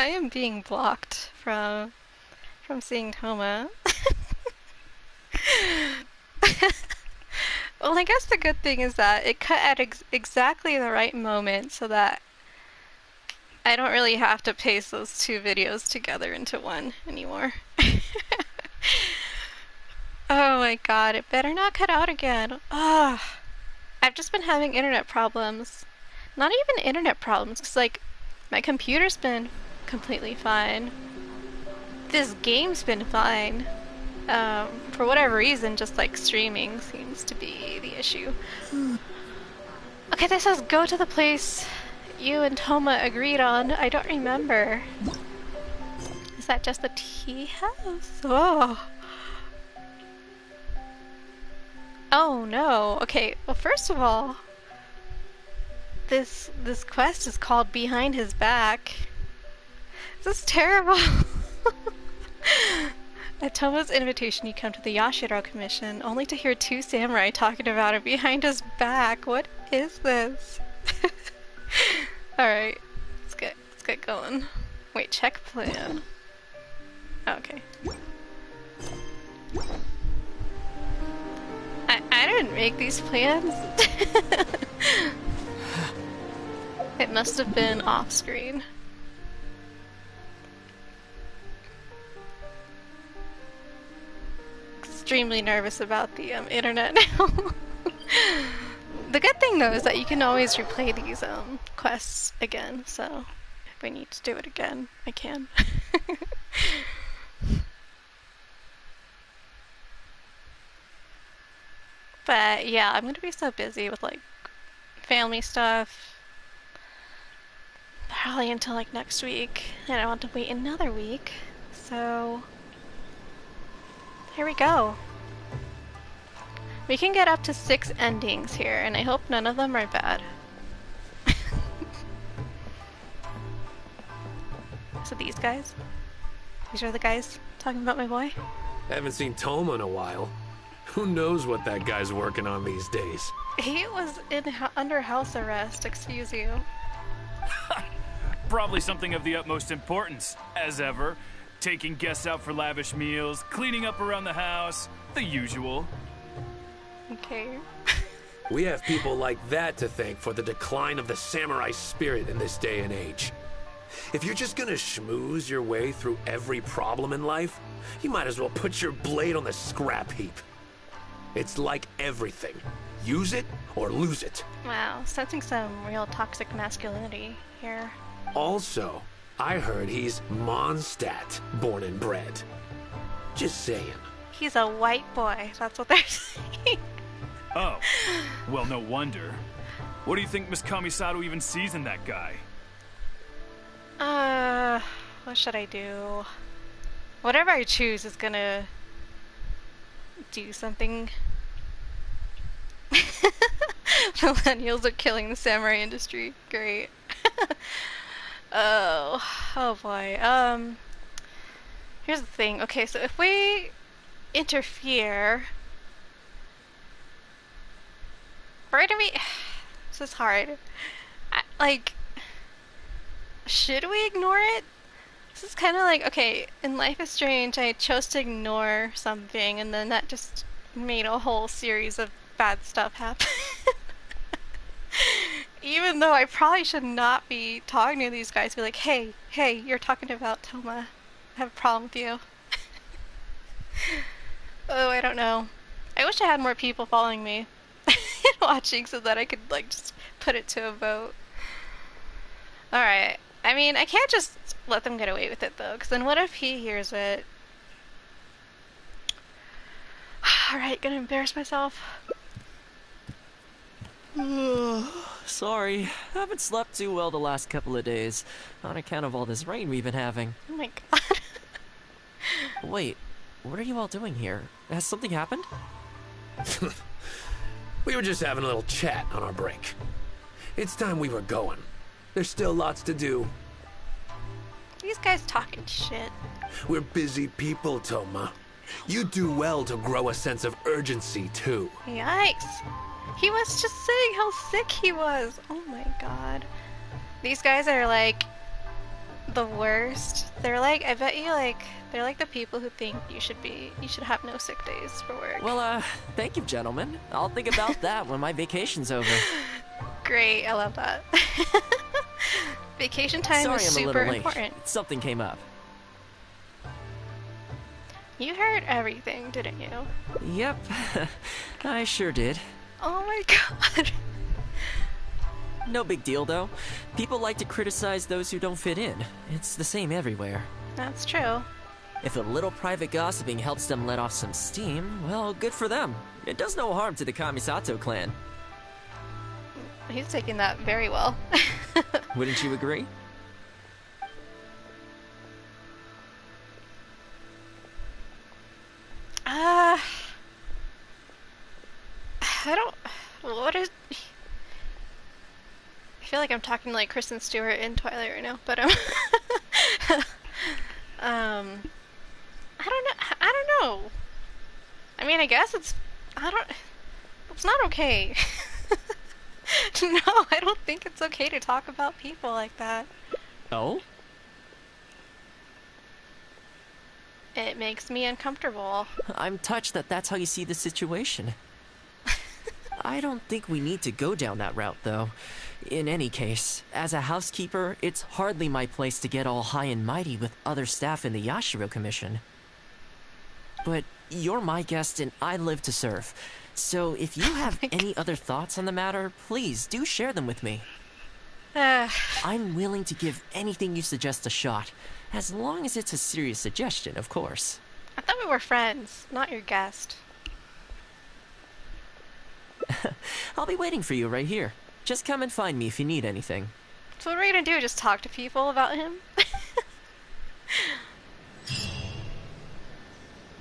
I am being blocked from seeing Thoma. Well, I guess the good thing is that it cut at exactly the right moment so that I don't really have to paste those two videos together into one anymore. Oh my god, it better not cut out again. Ugh. I've just been having internet problems. Not even internet problems, because, like, my computer's been completely fine. This game's been fine. For whatever reason, just, like, streaming seems to be the issue. Okay, this says go to the place you and Thoma agreed on. I don't remember. Is that just the tea house? Oh. Oh no. Okay, well, first of all, this quest is called Behind His Back. This is terrible. At Thoma's invitation, you come to the Yashiro Commission, only to hear two samurai talking about it behind his back. What is this? Alright, let's get going. Wait, check plan. Okay. I didn't make these plans. It must have been off screen. Extremely nervous about the internet now. The good thing though is that you can always replay these quests again, so if we need to do it again, I can. But yeah, I'm gonna be so busy with like family stuff probably until like next week, and I want to wait another week, so here we go. We can get up to 6 endings here, and I hope none of them are bad. So these guys? These are the guys talking about my boy? Haven't seen Thoma in a while. Who knows what that guy's working on these days? He was under house arrest, excuse you. Probably something of the utmost importance, as ever. Taking guests out for lavish meals, cleaning up around the house, the usual. Okay. We have people like that to thank for the decline of the samurai spirit in this day and age. If you're just gonna schmooze your way through every problem in life, you might as well put your blade on the scrap heap. It's like everything. Use it or lose it. Wow, sensing some real toxic masculinity here. Also, I heard he's Mondstadt, born and bred. Just saying. He's a white boy, that's what they're saying. Oh, well, no wonder. What do you think Miss Kamisato even sees in that guy? What should I do? Whatever I choose is gonna do something. Millennials are killing the samurai industry. Great. Oh boy. Here's the thing. Okay, so if we interfere, where do we? This is hard. Like, should we ignore it? This is kind of like, okay, in Life is Strange, I chose to ignore something, and then that just made a whole series of bad stuff happen. Even though I probably should not be talking to these guys, be like, hey, you're talking about Thoma. I have a problem with you. Oh, I don't know. I wish I had more people following me and watching so that I could, like, just put it to a vote. Alright. I mean, I can't just let them get away with it, though, because then what if he hears it? Alright, gonna embarrass myself. Sorry, haven't slept too well the last couple of days, on account of all this rain we've been having. Oh my god. Wait, what are you all doing here? Has something happened? We were just having a little chat on our break. It's time we were going. There's still lots to do. These guys talking shit. We're busy people, Thoma. You do well to grow a sense of urgency, too. Yikes. He was just saying how sick he was. Oh my god. These guys are like the worst. They're like, I bet you like, they're like the people who think you should have no sick days for work. Well, thank you, gentlemen. I'll think about that when my vacation's over. Great, I love that. Vacation time Sorry, is I'm a super little late. important. Something came up. You heard everything, didn't you? Yep, I sure did. Oh my god. No big deal, though. People like to criticize those who don't fit in. It's the same everywhere. That's true. If a little private gossiping helps them let off some steam, well, good for them. It does no harm to the Kamisato clan. He's taking that very well. Wouldn't you agree? I don't... What is... I feel like I'm talking like Kristen Stewart in Twilight right now, but I don't know. I don't know. I mean, I guess it's not okay. No, I don't think it's okay to talk about people like that. Oh? It makes me uncomfortable. I'm touched that that's how you see the situation. I don't think we need to go down that route, though. In any case, as a housekeeper, it's hardly my place to get all high and mighty with other staff in the Yashiro Commission. But you're my guest and I live to serve. So if you have any other thoughts on the matter, please do share them with me. I'm willing to give anything you suggest a shot, as long as it's a serious suggestion, of course. I thought we were friends, not your guest. I'll be waiting for you right here. Just come and find me if you need anything. So what are we gonna do? Just talk to people about him?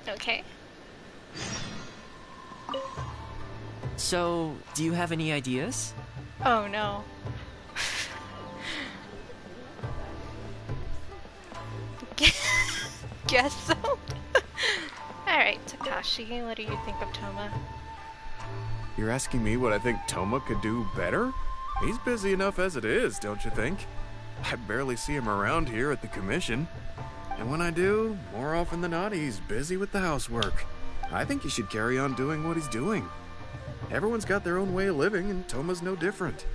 Okay. So, do you have any ideas? Oh no. Guess so. Alright, Takashi, what do you think of Thoma? You're asking me what I think Thoma could do better? He's busy enough as it is, don't you think? I barely see him around here at the commission. And when I do, more often than not, he's busy with the housework. I think he should carry on doing what he's doing. Everyone's got their own way of living, and Thoma's no different.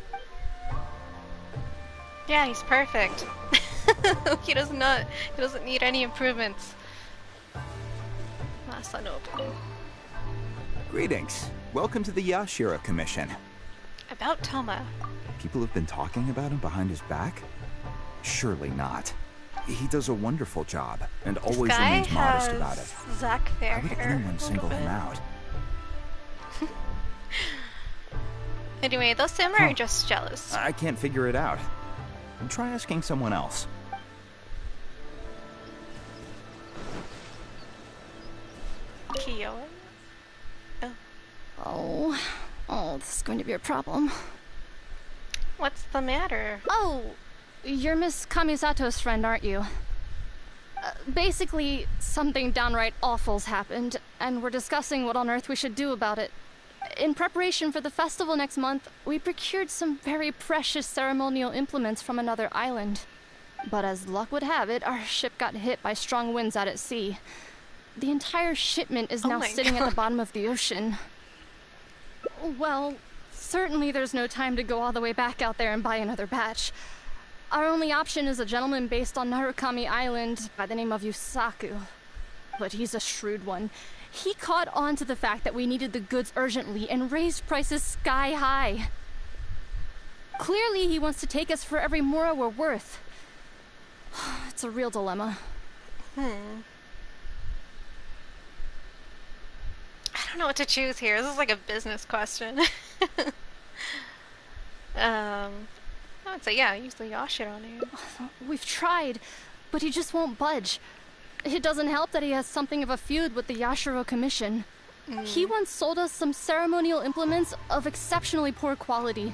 Yeah, he's perfect. He doesn't need any improvements. Last I know of him. Greetings. Welcome to the Yashiro Commission. About Thoma. People have been talking about him behind his back? Surely not. He does a wonderful job, and always remains modest about it. Zack Fair Why would hair anyone single him out? Anyway, those samurai are just jealous. I can't figure it out. Try asking someone else. Kiyo. Oh, this is going to be a problem. What's the matter? Oh, you're Miss Kamisato's friend, aren't you? Basically, something downright awful's happened, and we're discussing what on earth we should do about it. In preparation for the festival next month, we procured some very precious ceremonial implements from another island. But as luck would have it, our ship got hit by strong winds out at sea. The entire shipment is now sitting at the bottom of the ocean. Well, certainly there's no time to go all the way back out there and buy another batch. Our only option is a gentleman based on Narukami Island by the name of Yusaku. But he's a shrewd one. He caught on to the fact that we needed the goods urgently and raised prices sky high. Clearly he wants to take us for every mora we're worth. It's a real dilemma. I don't know what to choose here. This is like a business question. I would say, yeah, use the Yashiro name. We've tried, but he just won't budge. It doesn't help that he has something of a feud with the Yashiro Commission. He once sold us some ceremonial implements of exceptionally poor quality.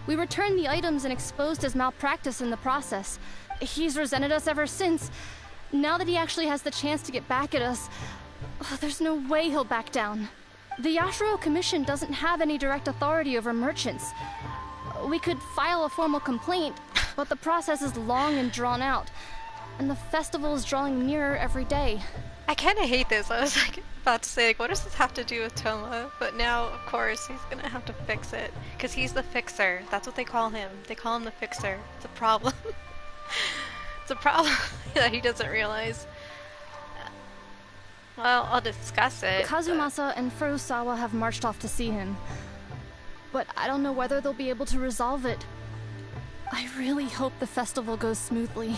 We returned the items and exposed his malpractice in the process. He's resented us ever since. Now that he actually has the chance to get back at us, there's no way he'll back down. The Yashiro Commission doesn't have any direct authority over merchants. We could file a formal complaint, but the process is long and drawn out. and the festival is drawing nearer every day. I kind of hate this. I was like about to say, like, what does this have to do with Thoma? But now, of course, he's gonna have to fix it. Because he's the fixer. That's what they call him. They call him the fixer. It's a problem. It's a problem that he doesn't realize. Well, I'll discuss it. Kazumasa and Furusawa have marched off to see him. But I don't know whether they'll be able to resolve it. I really hope the festival goes smoothly.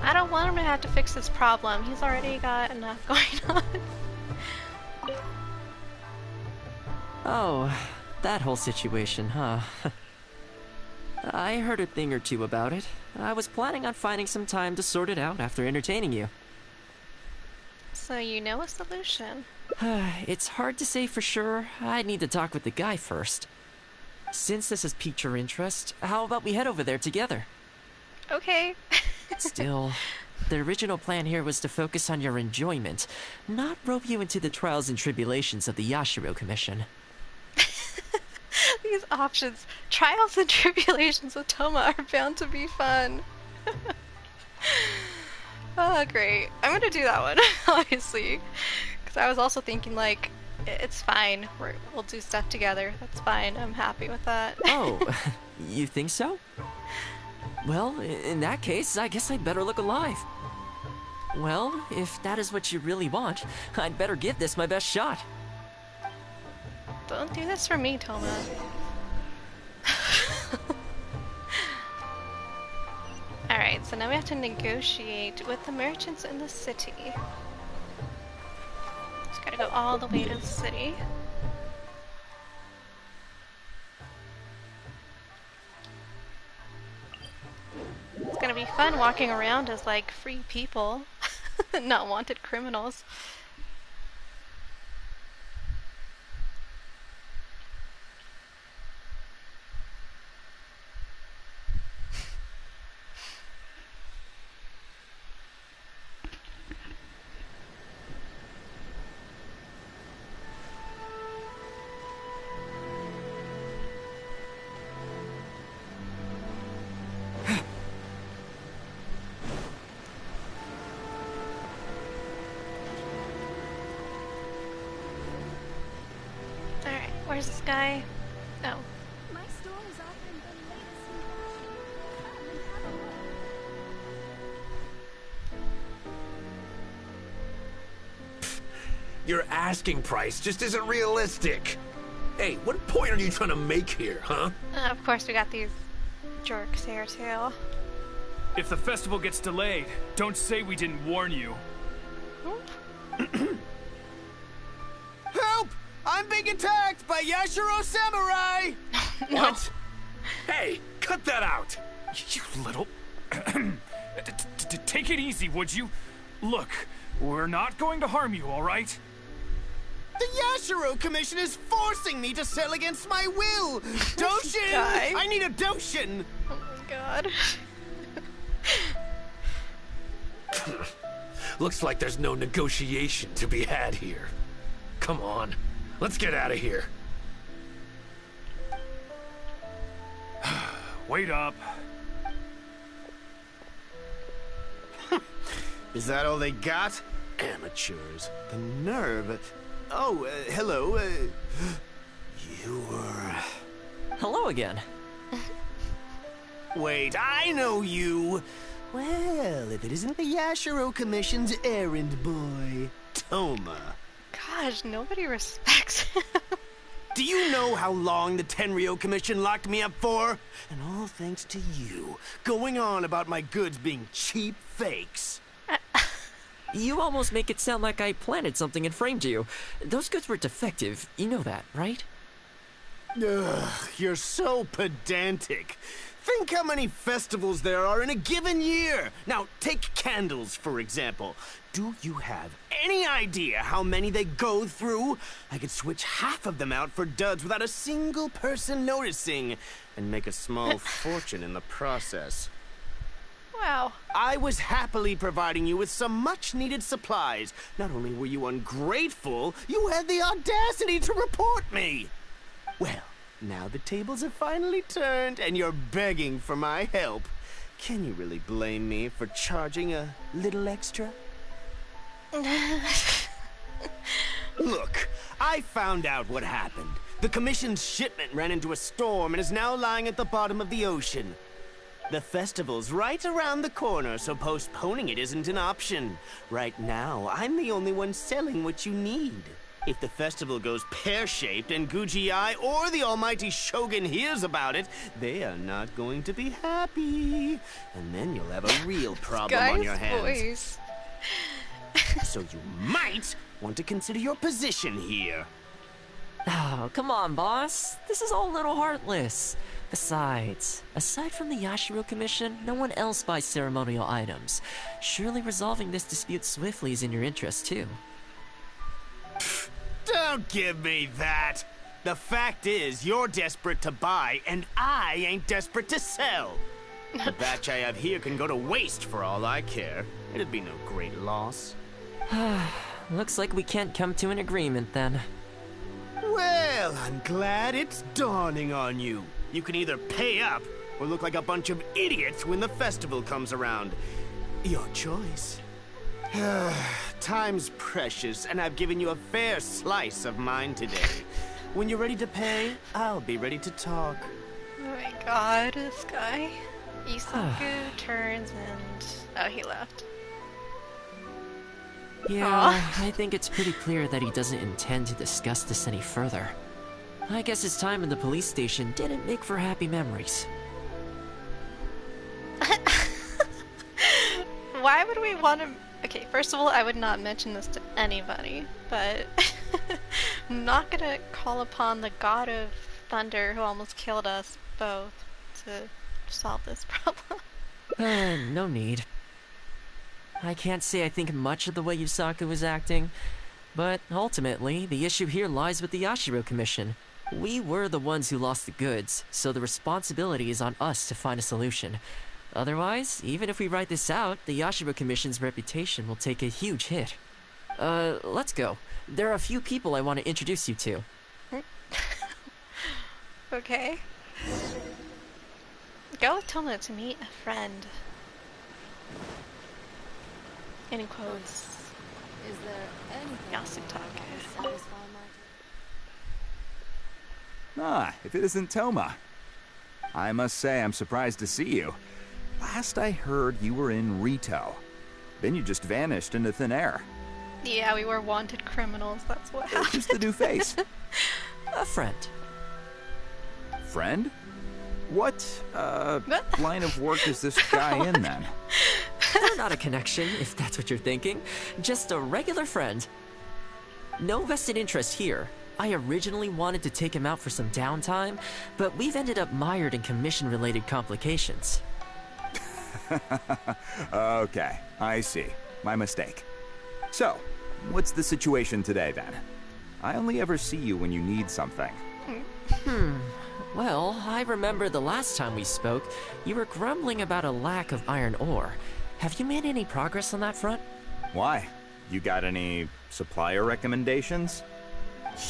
I don't want him to have to fix this problem. He's already got enough going on. Oh, that whole situation, huh? I heard a thing or two about it. I was planning on finding some time to sort it out after entertaining you. So you know a solution? It's hard to say for sure. I'd need to talk with the guy first. Since this has piqued your interest, how about we head over there together? Okay. Still, the original plan here was to focus on your enjoyment, not rope you into the trials and tribulations of the Yashiro Commission. These options, trials and tribulations with Thoma, are bound to be fun. Oh, great. I'm gonna do that one, obviously. Because I was also thinking, like, it's fine. We'll do stuff together. That's fine. I'm happy with that. Oh, you think so? Well, in that case, I guess I'd better look alive. Well, if that is what you really want, I'd better give this my best shot. Don't do this for me, Thoma. Alright, so now we have to negotiate with the merchants in the city. Just gotta go all the way to the city. It's gonna be fun walking around as, like, free people, not wanted criminals. Where's this guy? Oh. My store is offering the latest new Your asking price just isn't realistic. Hey, what point are you trying to make here, huh? Of course, we got these jerks here, too. If the festival gets delayed, don't say we didn't warn you. Help! I'm being attacked by Yashiro Samurai! What? Hey, cut that out! You little... Take it easy, would you? Look, we're not going to harm you, all right? The Yashiro Commission is forcing me to sell against my will! Doshin! Guy. I need a Doshin! Oh my god. Looks like there's no negotiation to be had here. Come on, let's get out of here. Wait up. Is that all they got? Amateurs. The nerve. Oh, hello. You were... Hello again. Wait, I know you. Well, if it isn't the Yashiro Commission's errand boy, Thoma. Gosh, nobody respects him. Do you know how long the Tenryo Commission locked me up for? And all thanks to you, going on about my goods being cheap fakes. You almost make it sound like I planted something and framed you. Those goods were defective. You know that, right? Ugh, you're so pedantic. Think how many festivals there are in a given year. Now, take candles, for example. Do you have any idea how many they go through? I could switch half of them out for duds without a single person noticing, and make a small fortune in the process. Wow. I was happily providing you with some much-needed supplies. Not only were you ungrateful, you had the audacity to report me. Well, Now the tables have finally turned, and you're begging for my help. Can you really blame me for charging a little extra? Look, I found out what happened. The Commission's shipment ran into a storm and is now lying at the bottom of the ocean. The festival's right around the corner, so postponing it isn't an option. Right now, I'm the only one selling what you need. If the festival goes pear-shaped and Guji-ai or the almighty Shogun hears about it, they are not going to be happy. And then you'll have a real problem on your hands. Voice. So you might want to consider your position here. Oh, come on, boss. This is all a little heartless. Besides, aside from the Yashiro Commission, no one else buys ceremonial items. Surely resolving this dispute swiftly is in your interest, too. Don't give me that. The fact is, you're desperate to buy, and I ain't desperate to sell. The batch I have here can go to waste for all I care. It'd be no great loss. Looks like we can't come to an agreement, then. Well, I'm glad it's dawning on you. You can either pay up, or look like a bunch of idiots when the festival comes around. Your choice. Time's precious, and I've given you a fair slice of mine today. When you're ready to pay, I'll be ready to talk. Oh my god, this guy. Isaku turns and... oh, he left. Yeah, I think it's pretty clear that he doesn't intend to discuss this any further. I guess his time in the police station didn't make for happy memories. Why would we want to... okay, first of all, I would not mention this to anybody, but I'm not gonna call upon the god of thunder who almost killed us both to solve this problem. No need. I can't say I think much of the way Yusaku was acting, but ultimately, the issue here lies with the Yashiro Commission. We were the ones who lost the goods, so the responsibility is on us to find a solution. Otherwise, even if we write this out, the Yashiro Commission's reputation will take a huge hit. Let's go. There are a few people I want to introduce you to. Okay. Go with Thoma to meet a friend. In quotes. Is there anything Yasutake. If it isn't Thoma. I must say I'm surprised to see you. Last I heard, you were in Rito. Then you just vanished into thin air. Yeah, we were wanted criminals, that's what happened. Just a new face. A friend. Friend? What line of work is this guy in, then? We're not a connection, if that's what you're thinking. Just a regular friend. No vested interest here. I originally wanted to take him out for some downtime, but we've ended up mired in commission-related complications. Okay, I see. My mistake. So, what's the situation today, then? I only ever see you when you need something. Well, I remember the last time we spoke, you were grumbling about a lack of iron ore. Have you made any progress on that front? Why? You got any supplier recommendations?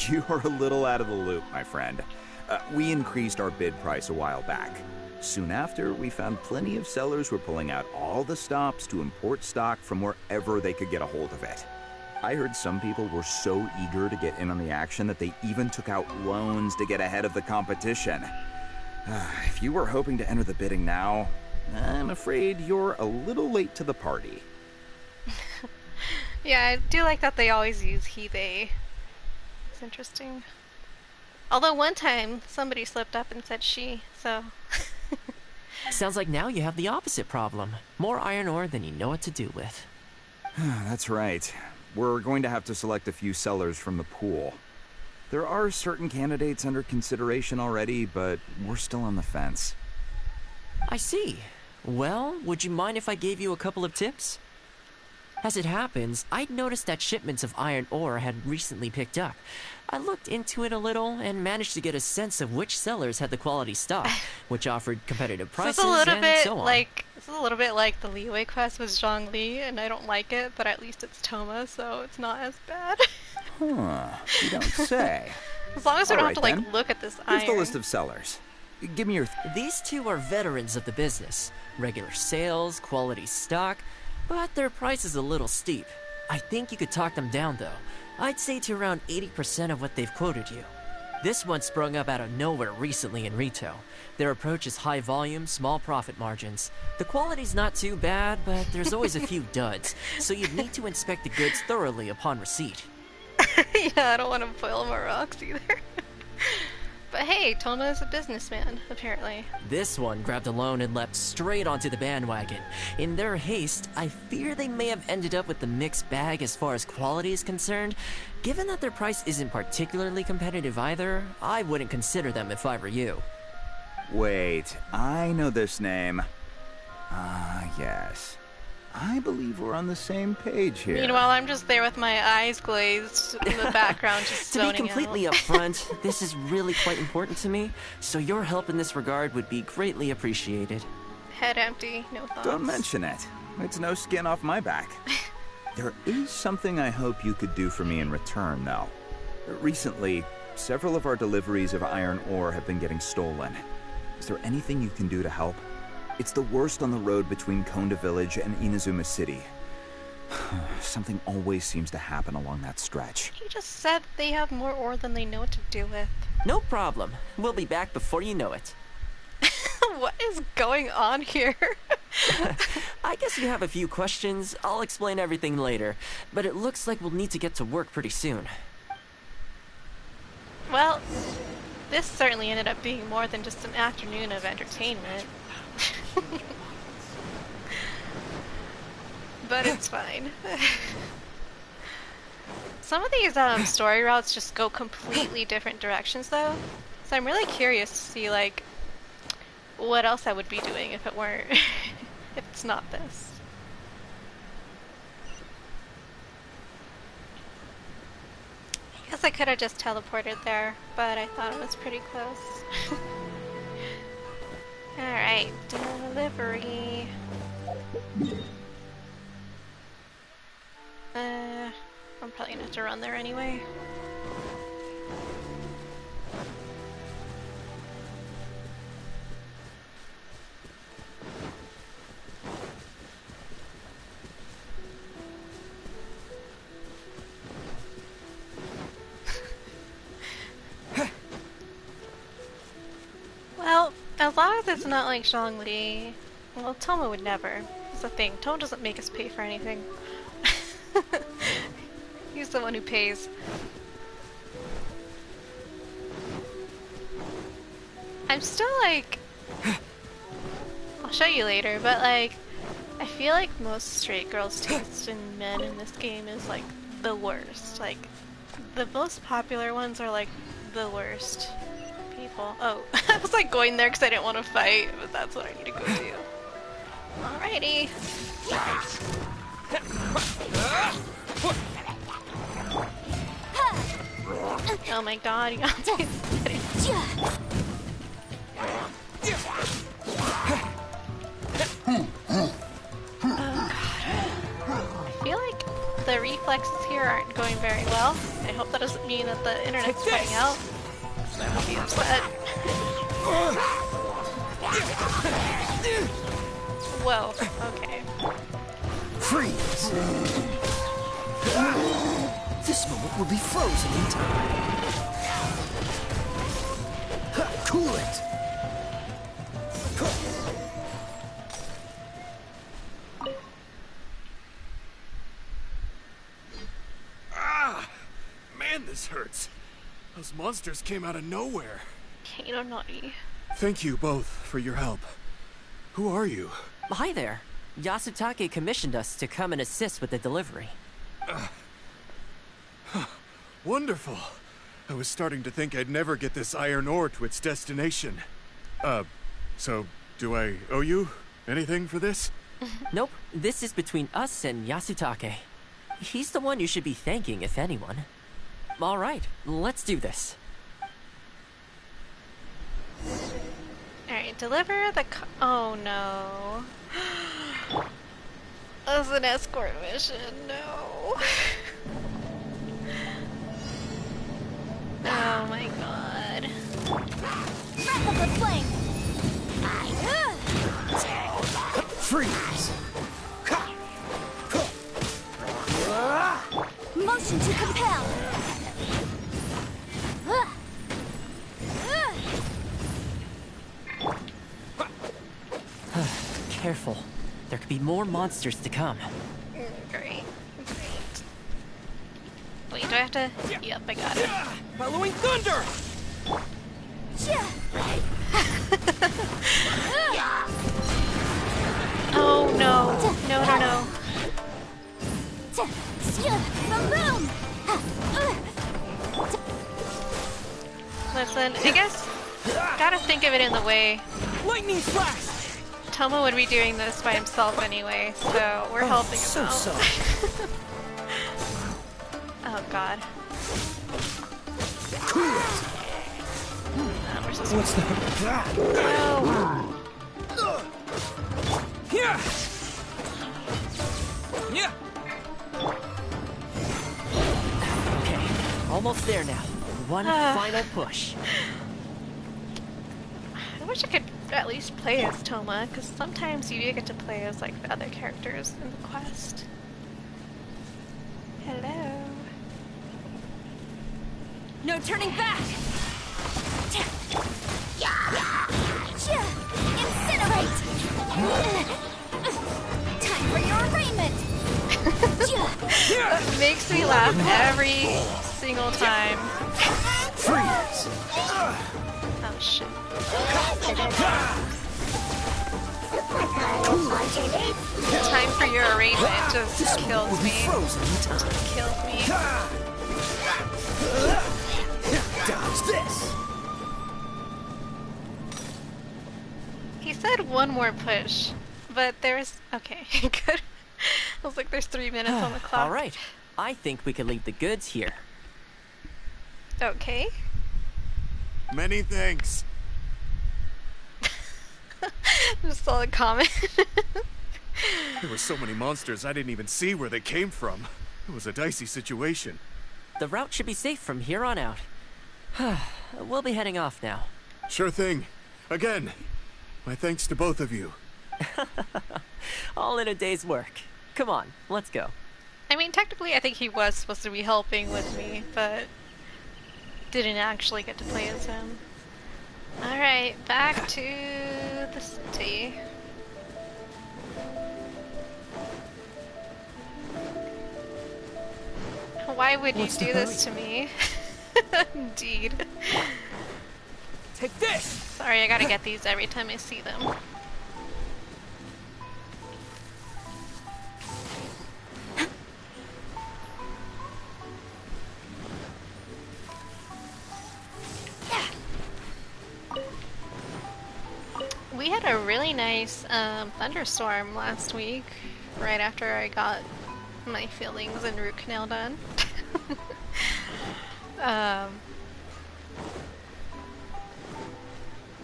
You're a little out of the loop, my friend. We increased our bid price a while back. Soon after, we found plenty of sellers were pulling out all the stops to import stock from wherever they could get a hold of it. I heard some people were so eager to get in on the action that they even took out loans to get ahead of the competition. If you were hoping to enter the bidding now, I'm afraid you're a little late to the party. Yeah, I do like that they always use he, they. It's interesting. Although one time, somebody slipped up and said she, so... Sounds like now you have the opposite problem. More iron ore than you know what to do with. That's right. We're going to have to select a few sellers from the pool. There are certain candidates under consideration already, but we're still on the fence. I see. Well, would you mind if I gave you a couple of tips? As it happens, I'd noticed that shipments of iron ore had recently picked up. I looked into it a little and managed to get a sense of which sellers had the quality stock, which offered competitive prices This is a little bit like the Leeway quest with Zhongli, and I don't like it, but at least it's Thoma, so it's not as bad. Huh, you don't say. As long as we All don't have right, to, like, then. look at this Here's iron. the list of sellers. Give me your... These two are veterans of the business. Regular sales, quality stock, but their price is a little steep. I think you could talk them down, though. I'd say to around 80% of what they've quoted you. This one sprung up out of nowhere recently in retail. Their approach is high volume, small profit margins. The quality's not too bad, but there's always a few duds, so you'd need to inspect the goods thoroughly upon receipt. Yeah, I don't want to boil more rocks either. But hey, Thoma is a businessman, apparently. This one grabbed a loan and leapt straight onto the bandwagon. In their haste, I fear they may have ended up with the mixed bag as far as quality is concerned. Given that their price isn't particularly competitive either, I wouldn't consider them if I were you. Wait, I know this name. Yes. I believe we're on the same page here. Meanwhile, I'm just there with my eyes glazed in the background, just To be zoning completely out. upfront, this is really quite important to me, so your help in this regard would be greatly appreciated. Head empty, no thoughts. Don't mention it. It's no skin off my back. There is something I hope you could do for me in return, though. Recently, several of our deliveries of iron ore have been getting stolen. Is there anything you can do to help? It's the worst on the road between Konda Village and Inazuma City. Something always seems to happen along that stretch. He just said they have more ore than they know what to do with. No problem. We'll be back before you know it. What is going on here? I guess you have a few questions. I'll explain everything later, but it looks like we'll need to get to work pretty soon. Well, this certainly ended up being more than just an afternoon of entertainment. But it's fine. Some of these story routes just go completely different directions though. So I'm really curious to see like what else I would be doing if it weren't if it's not this. I guess I could have just teleported there, but I thought it was pretty close. Alright, delivery. I'm probably gonna have to run there anyway. Well, as long as it's not like Zhongli, well, Thoma would never. That's the thing. Thoma doesn't make us pay for anything. He's the one who pays. I'm still like... I'll show you later, but like... I feel like most straight girls' taste in men in this game is like the worst. Like, the most popular ones are like the worst people. Oh, I was like going there because I didn't want to fight, but that's what I need to go do. Alrighty. Oh my god, you got me. I feel like the reflexes here aren't going very well. I hope that doesn't mean that the internet's cutting out. I will be upset. Whoa, okay. Freeze! This moment will be frozen in time. Cool it! Ah! Man, this hurts. Those monsters came out of nowhere. Kano naughty. Thank you both for your help. Who are you? Hi there. Yasutake commissioned us to come and assist with the delivery. Wonderful. I was starting to think I'd never get this iron ore to its destination. So do I owe you anything for this? Nope, this is between us and Yasutake. He's the one you should be thanking, if anyone. Alright, let's do this. Alright, deliver the oh no. That's an escort mission, no. Oh my god. Wrap up the flame! Freeze! Motion to compel! Careful. There could be more monsters to come. Great. Wait, do I have to? Yep, I got it. Following thunder! Oh no. No. Boom! Listen, I guess gotta think of it in the way Lightning flash! Thoma would be doing this by himself anyway, so we're helping him So out. sorry. Oh god. We're supposed to... What's that? No. Here! Yeah! Okay, almost there now. One final push. I wish I could at least play as Thoma, because sometimes you do get to play as like the other characters in the quest. Hello. No turning back! Incinerate! Time for your arraignment! That makes me laugh every single time. Freeze! Oh shit. Time for your arraignment just kills Will be me. frozen in time. Kills me. Dodge this! He said one more push, but there's... Okay, good. I was like, there's 3 minutes on the clock. All right. I think we can leave the goods here. Okay. Many thanks. Just saw the comment. There were so many monsters I didn't even see where they came from. It was a dicey situation. The route should be safe from here on out. We'll be heading off now. Sure thing. Again, my thanks to both of you. All in a day's work. Come on, let's go. I mean, technically, I think he was supposed to be helping with me, but didn't actually get to play as him. Alright, back to the city. Why would you do this to me? Indeed. Take this! Sorry, I gotta get these every time I see them. We had a really nice thunderstorm last week, right after I got my fillings and root canal done. It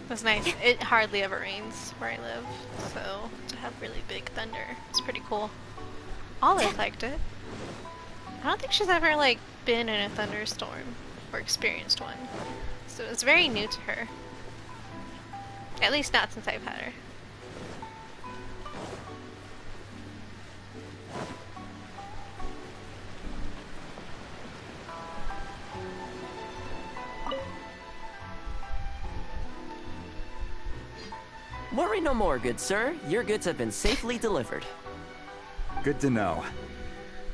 was nice. It hardly ever rains where I live, so to have really big thunder, it's pretty cool. Olive liked it. I don't think she's ever like been in a thunderstorm or experienced one, so it's very new to her. At least not since I've had her. Worry no more, good sir. Your goods have been safely delivered. Good to know.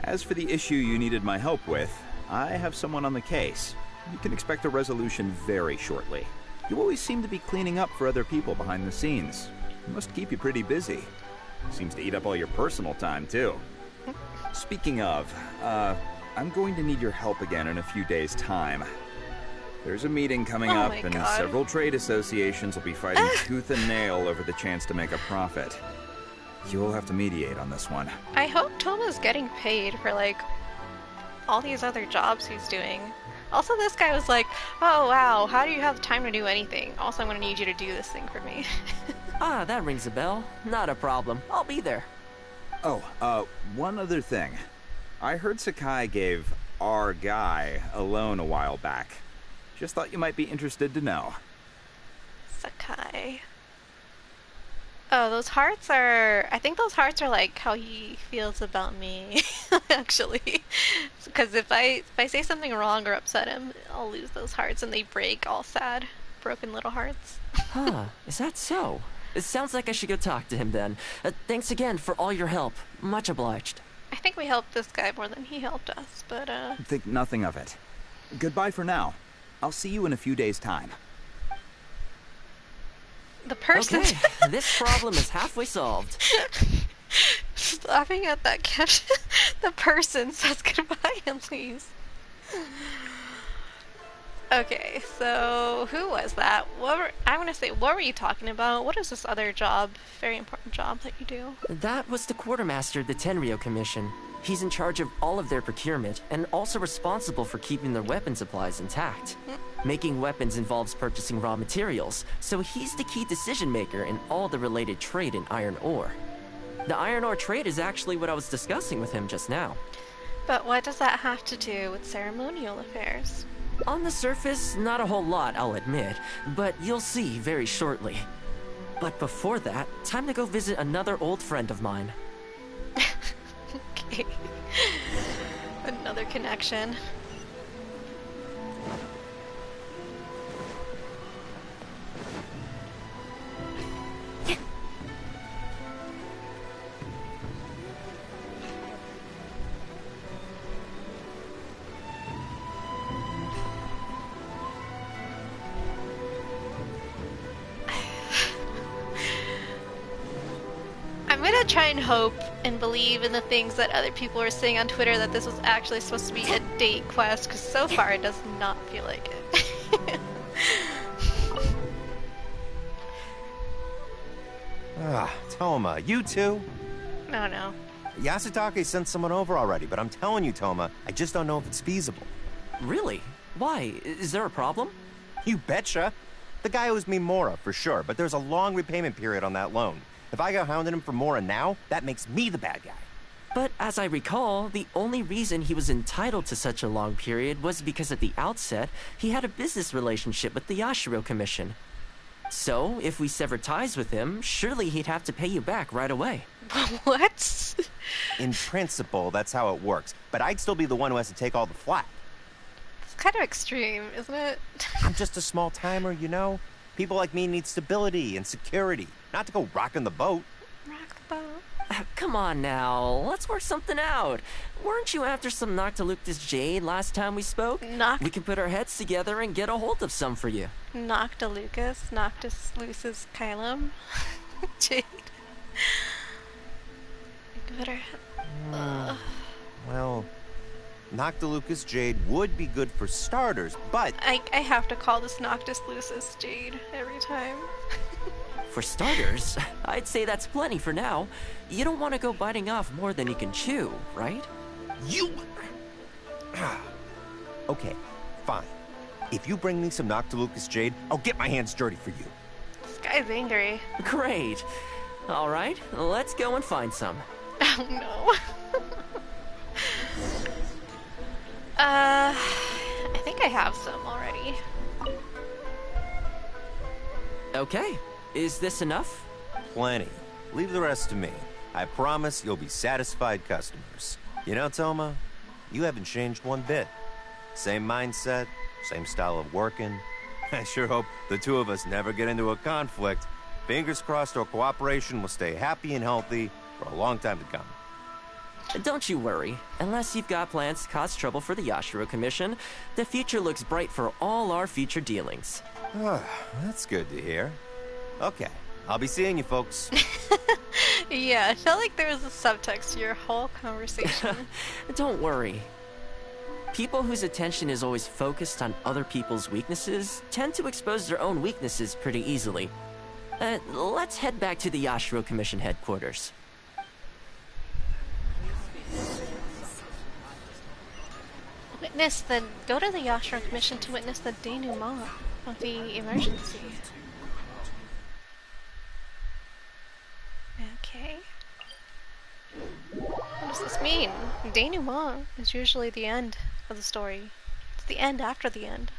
As for the issue you needed my help with, I have someone on the case. You can expect a resolution very shortly. You always seem to be cleaning up for other people behind the scenes. It must keep you pretty busy. Seems to eat up all your personal time, too. Speaking of, I'm going to need your help again in a few days' time. There's a meeting coming Oh up, my and God. several trade associations will be fighting tooth and nail over the chance to make a profit. You'll have to mediate on this one. I hope Thoma's getting paid for like all these other jobs he's doing. Also, this guy was like, oh wow, how do you have time to do anything? Also, I'm gonna need you to do this thing for me. Ah, that rings a bell. Not a problem. I'll be there. Oh, one other thing. I heard Sakai gave our guy a loan a while back. Just thought you might be interested to know. Sakai. Oh, those hearts are... I think those hearts are like how he feels about me, actually. Because if I say something wrong or upset him, I'll lose those hearts and they break all sad. Broken little hearts. Huh, is that so? It sounds like I should go talk to him then. Thanks again for all your help. Much obliged. I think we helped this guy more than he helped us, but Think nothing of it. Goodbye for now. I'll see you in a few days' time. the person... Okay, this problem is halfway solved. Just laughing at that caption. The person says goodbye and leaves. Okay, so who was that? I'm gonna say, what were you talking about? What is this other job, very important job that you do? That was the quartermaster of the Tenryo Commission. He's in charge of all of their procurement, and also responsible for keeping their weapon supplies intact. Making weapons involves purchasing raw materials, so he's the key decision maker in all the related trade in iron ore. The iron ore trade is actually what I was discussing with him just now. But what does that have to do with ceremonial affairs? On the surface, not a whole lot, I'll admit, but you'll see very shortly. But before that, time to go visit another old friend of mine. Okay. Another connection. I'm gonna try and hope and believe in the things that other people are saying on Twitter that this was actually supposed to be a date quest, because so far it does not feel like it. Thoma, you too? No. Yasutake sent someone over already, but I'm telling you, Thoma, I just don't know if it's feasible. Really? Why? Is there a problem? You betcha. The guy owes me Mora, for sure, but there's a long repayment period on that loan. If I go hounding him for Mora now, that makes me the bad guy. But as I recall, the only reason he was entitled to such a long period was because at the outset, he had a business relationship with the Yashiro Commission. So, if we sever ties with him, surely he'd have to pay you back right away. What? In principle, that's how it works, but I'd still be the one who has to take all the flack. It's kind of extreme, isn't it? I'm just a small timer, you know? People like me need stability and security, not to go rocking the boat. Rock the boat. Come on now, let's work something out. Weren't you after some Noctiluctus Jade last time we spoke? We can put our heads together and get a hold of some for you. Noctilucus, Noctis Lucis Kylum. Jade. Better. Well, Noctilucus Jade would be good for starters, but... I have to call this Noctis Lucis Jade every time. For starters, I'd say that's plenty for now. You don't want to go biting off more than you can chew, right? You... Okay, fine. If you bring me some Noctilucus Jade, I'll get my hands dirty for you. This guy's angry. Great. All right, let's go and find some. Oh no. I think I have some already. Okay, is this enough? Plenty. Leave the rest to me. I promise you'll be satisfied customers. You know, Thoma, you haven't changed one bit. Same mindset, same style of working. I sure hope the two of us never get into a conflict. Fingers crossed our cooperation will stay happy and healthy for a long time to come. Don't you worry. Unless you've got plans to cause trouble for the Yashiro Commission, the future looks bright for all our future dealings. That's good to hear. Okay, I'll be seeing you folks. Yeah, I felt like there was a subtext to your whole conversation. Don't worry. People whose attention is always focused on other people's weaknesses tend to expose their own weaknesses pretty easily. Let's head back to the Yashiro Commission headquarters. Go to the Yashiro Commission to witness the denouement of the emergency. Okay. What does this mean? Denouement is usually the end of the story. It's the end after the end.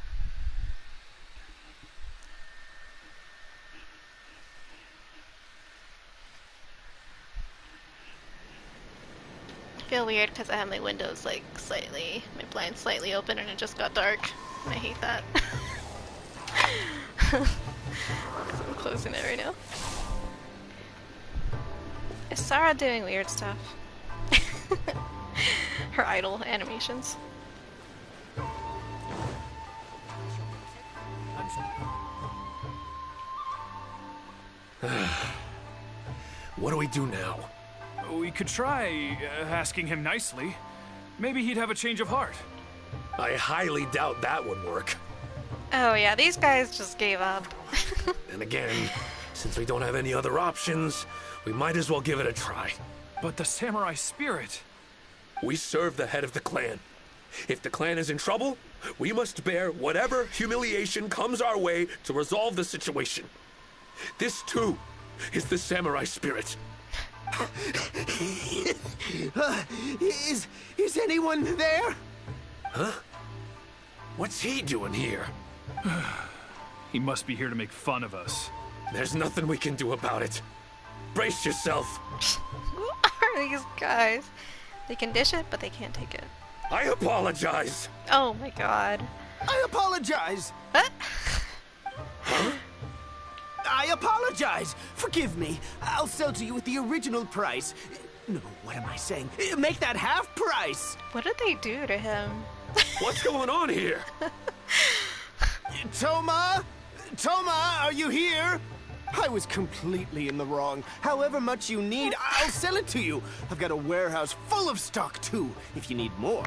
feel weird because I have my windows like my blinds slightly open and it just got dark. I hate that. So I'm closing it right now. Is Sarah doing weird stuff? Her idle animations. What do we do now? We could try asking him nicely. Maybe he'd have a change of heart. I highly doubt that would work. Oh yeah, these guys just gave up. And again, since we don't have any other options, we might as well give it a try. But the samurai spirit... We serve the head of the clan. If the clan is in trouble, we must bear whatever humiliation comes our way to resolve the situation. This, too, is the samurai spirit. Is anyone there? Huh? What's he doing here? He must be here to make fun of us. There's nothing we can do about it. Brace yourself. Who are these guys? They can dish it, but they can't take it. I apologize. Oh my god. I apologize. What? Huh? I apologize. Forgive me. I'll sell to you at the original price. No, what am I saying? Make that half price. What did they do to him? What's going on here? Thoma? Thoma, are you here? I was completely in the wrong. However much you need, I'll sell it to you. I've got a warehouse full of stock, too. If you need more,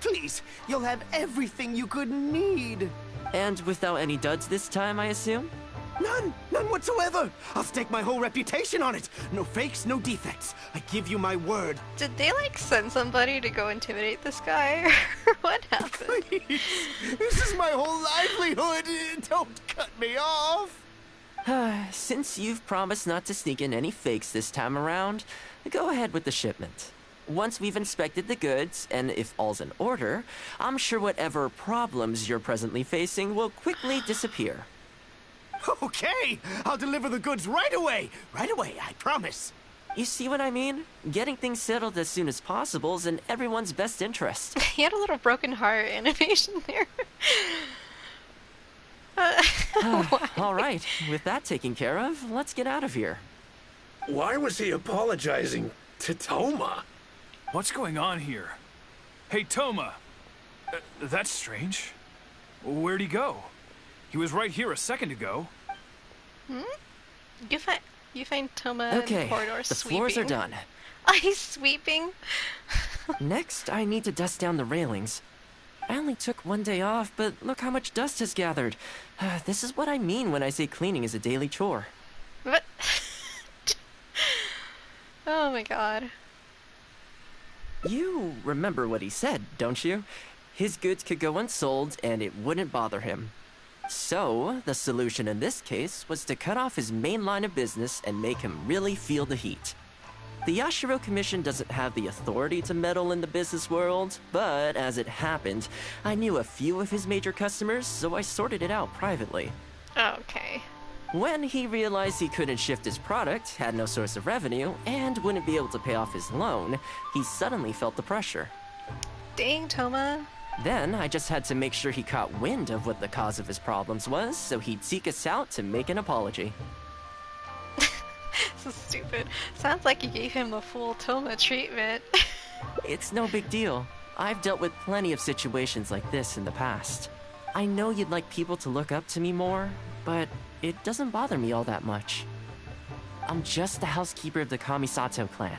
please, you'll have everything you could need. And without any duds this time, I assume? None whatsoever. I'll stake my whole reputation on it. No fakes, no defects. I give you my word. Did they like send somebody to go intimidate this guy? Or what happened? Please, this is my whole livelihood. Don't cut me off. Since you've promised not to sneak in any fakes this time around, go ahead with the shipment. Once we've inspected the goods, and if all's in order, I'm sure whatever problems you're presently facing will quickly disappear. Okay, I'll deliver the goods right away. Right away, I promise. You see what I mean? Getting things settled as soon as possible is in everyone's best interest. He had a little broken heart animation there. All right, with that taken care of, let's get out of here. Why was he apologizing to Thoma? What's going on here? Hey, Thoma! That's strange. Where'd he go? He was right here a second ago. You find Thoma in Okay, the corridor the sweeping. floors are done. Oh, he's sweeping? Next, I need to dust down the railings. I only took one day off, but look how much dust has gathered. This is what I mean when I say cleaning is a daily chore. What? Oh my god. You remember what he said, don't you? His goods could go unsold and it wouldn't bother him. So, the solution in this case was to cut off his main line of business and make him really feel the heat. The Yashiro Commission doesn't have the authority to meddle in the business world, but as it happened, I knew a few of his major customers, so I sorted it out privately. Okay. When he realized he couldn't shift his product, had no source of revenue, and wouldn't be able to pay off his loan, he suddenly felt the pressure. Dang, Thoma. Then I just had to make sure he caught wind of what the cause of his problems was, so he'd seek us out to make an apology. This is stupid. Sounds like you gave him the full Thoma treatment. It's no big deal. I've dealt with plenty of situations like this in the past. I know you'd like people to look up to me more, but it doesn't bother me all that much. I'm just the housekeeper of the Kamisato clan.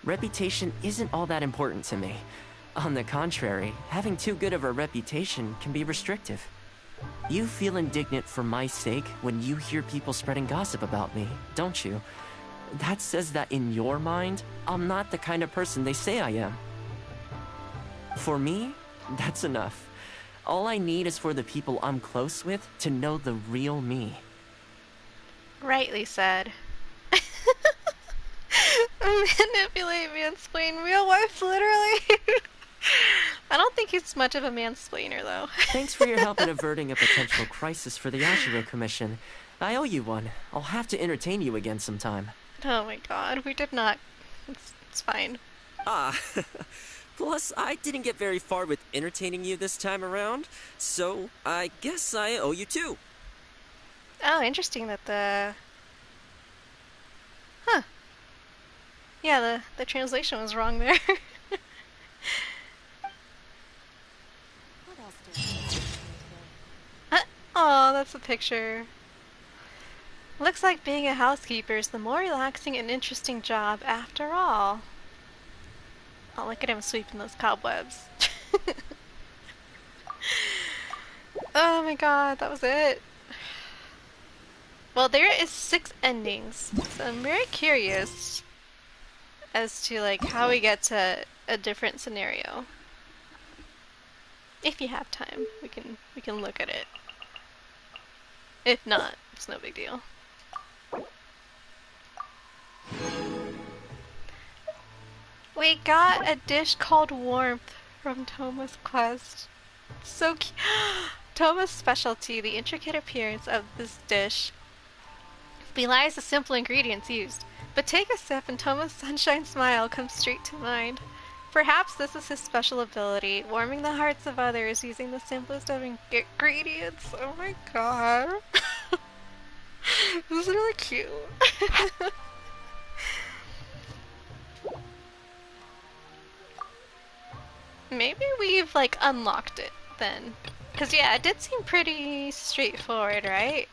Reputation isn't all that important to me. On the contrary, having too good of a reputation can be restrictive. You feel indignant for my sake when you hear people spreading gossip about me, don't you? That says that in your mind, I'm not the kind of person they say I am. For me, that's enough. All I need is for the people I'm close with to know the real me. Rightly said. Manipulate, mansplain, real wife, literally. I don't think he's much of a mansplainer, though. Thanks for your help in averting a potential crisis for the Yashiro Commission. I owe you one. I'll have to entertain you again sometime. Oh my god, we did not. It's fine. Ah, plus I didn't get very far with entertaining you this time around, so I guess I owe you two. Oh, interesting that the... Huh. Yeah, the translation was wrong there. Oh, that's a picture. Looks like being a housekeeper is the more relaxing and interesting job after all. Oh, look at him sweeping those cobwebs. Oh my god, that was it. Well, there is 6 endings, so I'm very curious as to like how we get to a different scenario. If you have time, we can look at it. If not, it's no big deal. We got a dish called Warmth from Thoma's quest. So cute. Thoma's specialty, the intricate appearance of this dish, belies the simple ingredients used. But take a sip and Thoma's sunshine smile comes straight to mind. Perhaps this is his special ability, warming the hearts of others using the simplest of ingredients. Oh my god. This is really cute. Maybe we've like unlocked it then. Cause yeah, it did seem pretty straightforward, right?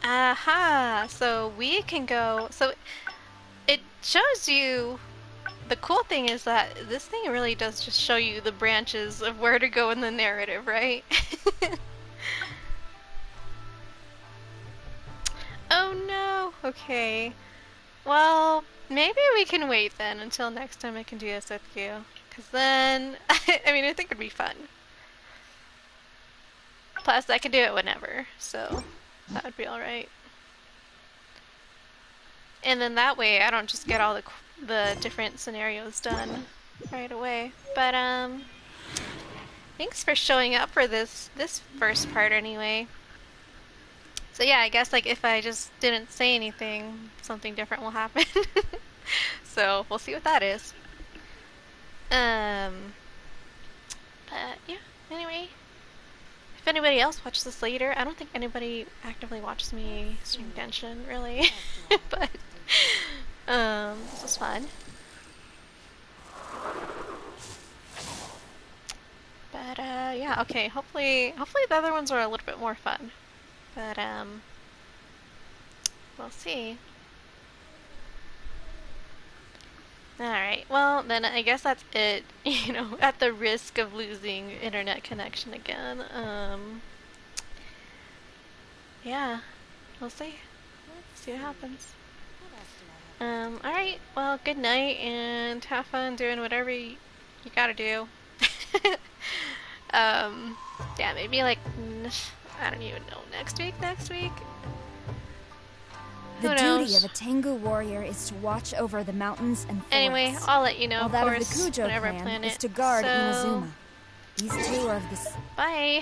Aha! So we can go. So it shows you. The cool thing is that this thing really does just show you the branches of where to go in the narrative, right? Oh no! Okay. Well, maybe we can wait then until next time I can do this with you. Cause then, I mean, I think it'd be fun. Plus, I can do it whenever, so that would be alright. And then that way, I don't just get all the different scenarios done right away. But, thanks for showing up for this first part anyway. So yeah, I guess like if I just didn't say anything, something different will happen. So we'll see what that is. But yeah, anyway. If anybody else watches this later, I don't think anybody actively watches me stream Genshin, really. But this was fun. But yeah, okay, hopefully the other ones are a little bit more fun. But, we'll see. Alright, well, then I guess that's it, you know, at the risk of losing internet connection again. Yeah, we'll see. See what happens. Alright, well, good night, and have fun doing whatever you gotta do. Yeah, maybe like... I don't even know. Next week? The Who duty knows? of a Tengu warrior is to watch over the mountains and forests. Anyway, I'll let you know, while of that course, of the Kujo whenever I clan plan is it. to guard So... Inazuma. These two are of the... Bye!